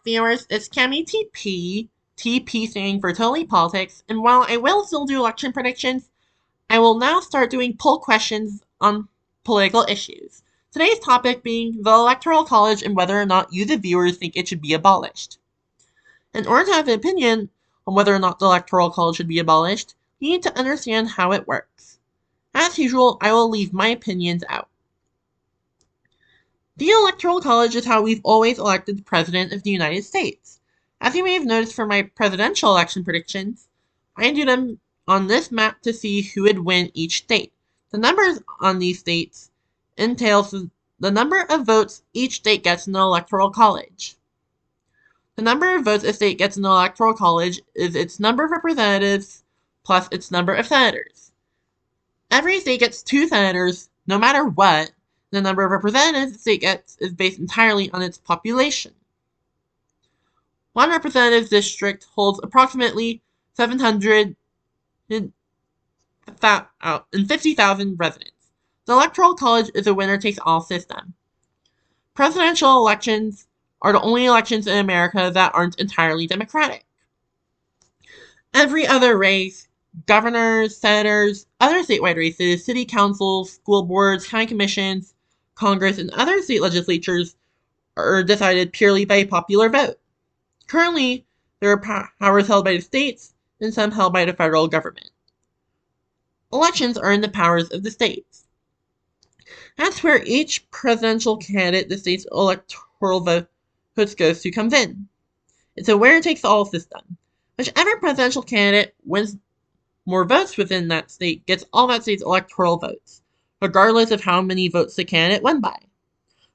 viewers? It's Cammy TP, TP standing for Totally Politics, and while I will still do election predictions, I will now start doing poll questions on political issues. Today's topic being the Electoral College and whether or not you, the viewers, think it should be abolished. In order to have an opinion on whether or not the Electoral College should be abolished, you need to understand how it works. As usual, I will leave my opinions out. The Electoral College is how we've always elected the President of the United States. As you may have noticed from my presidential election predictions, I do them on this map to see who would win each state. The numbers on these states entails the number of votes each state gets in the Electoral College. The number of votes a state gets in the Electoral College is its number of representatives plus its number of senators. Every state gets 2 senators, no matter what. The number of representatives the state gets is based entirely on its population. One representative district holds approximately 750,000 residents. The Electoral College is a winner-takes-all system. Presidential elections are the only elections in America that aren't entirely democratic. Every other race, governors, senators, other statewide races, city councils, school boards, county commissions, Congress, and other state legislatures are decided purely by popular vote. Currently, there are powers held by the states and some held by the federal government. Elections are in the powers of the states. That's where each presidential candidate the state's electoral votes goes to comes in. It's a winner-takes-all system. Whichever presidential candidate wins more votes within that state gets all that state's electoral votes, regardless of how many votes the candidate won by.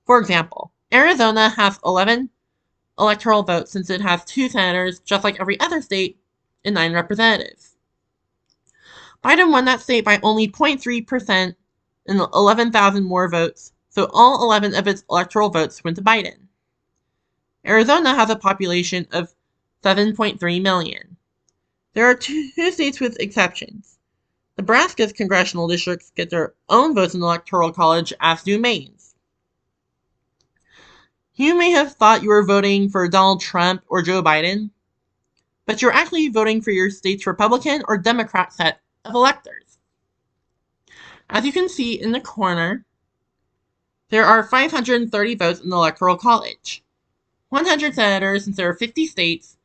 For example, Arizona has 11 electoral votes since it has 2 senators, just like every other state, and 9 representatives. Biden won that state by only 0.3% and 11,000 more votes, so all 11 of its electoral votes went to Biden. Arizona has a population of 7.3 million. There are 2 states with exceptions. Nebraska's congressional districts get their own votes in the Electoral College, as do Maine's. You may have thought you were voting for Donald Trump or Joe Biden, but you're actually voting for your state's Republican or Democrat set of electors. As you can see in the corner, there are 530 votes in the Electoral College, 100 senators since there are 50 states,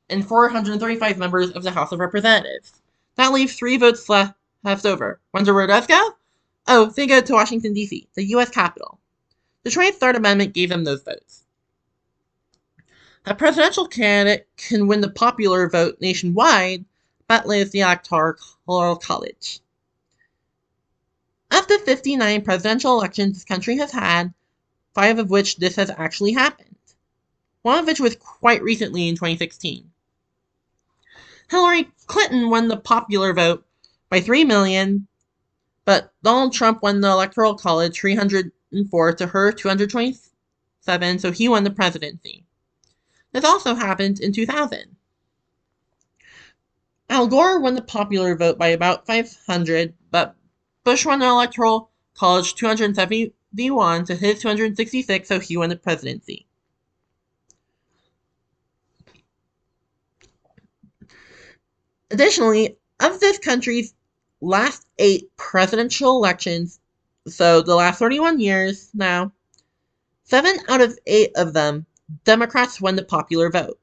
and 435 members of the House of Representatives. That leaves 3 votes left over. Wonder where those go? Oh, they go to Washington, D.C., the U.S. Capitol. The 23rd Amendment gave them those votes. A presidential candidate can win the popular vote nationwide, but leaves the Electoral College. Of the 59 presidential elections this country has had, 5 of which this has actually happened. One of which was quite recently in 2016. Hillary Clinton won the popular vote by 3 million, but Donald Trump won the Electoral College 304 to her 227, so he won the presidency. This also happened in 2000. Al Gore won the popular vote by about 500, but Bush won the Electoral College 271 to his 266, so he won the presidency. Additionally, of this country's last 8 presidential elections, so the last 31 years now, 7 out of 8 of them, Democrats won the popular vote.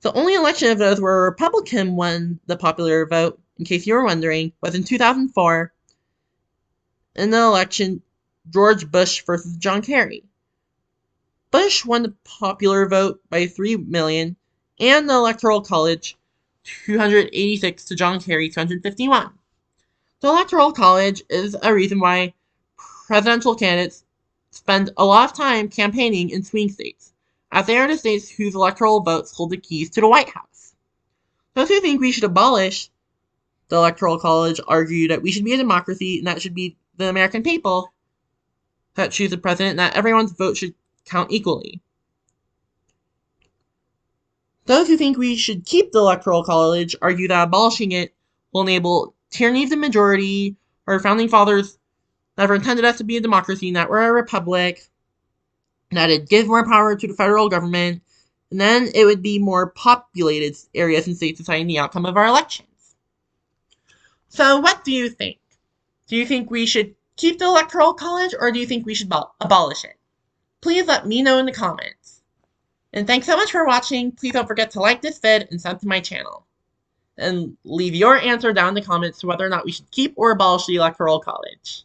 The only election of those where a Republican won the popular vote, in case you were wondering, was in 2004, in the election George Bush versus John Kerry. Bush won the popular vote by 3 million, and the Electoral College 286 to John Kerry 251. The Electoral College is a reason why presidential candidates spend a lot of time campaigning in swing states, as they are the states whose electoral votes hold the keys to the White House. Those who think we should abolish the Electoral College argue that we should be a democracy and that it should be the American people that choose the president and that everyone's vote should count equally. Those who think we should keep the Electoral College argue that abolishing it will enable tyranny of the majority. Our founding fathers never intended us to be a democracy, and that we're a republic. That'd give more power to the federal government, and then it would be more populated areas and states deciding the outcome of our elections. So what do you think? Do you think we should keep the Electoral College, or do you think we should abolish it? Please let me know in the comments. And thanks so much for watching. Please don't forget to like this vid and sub to my channel. And leave your answer down in the comments to whether or not we should keep or abolish the Electoral College.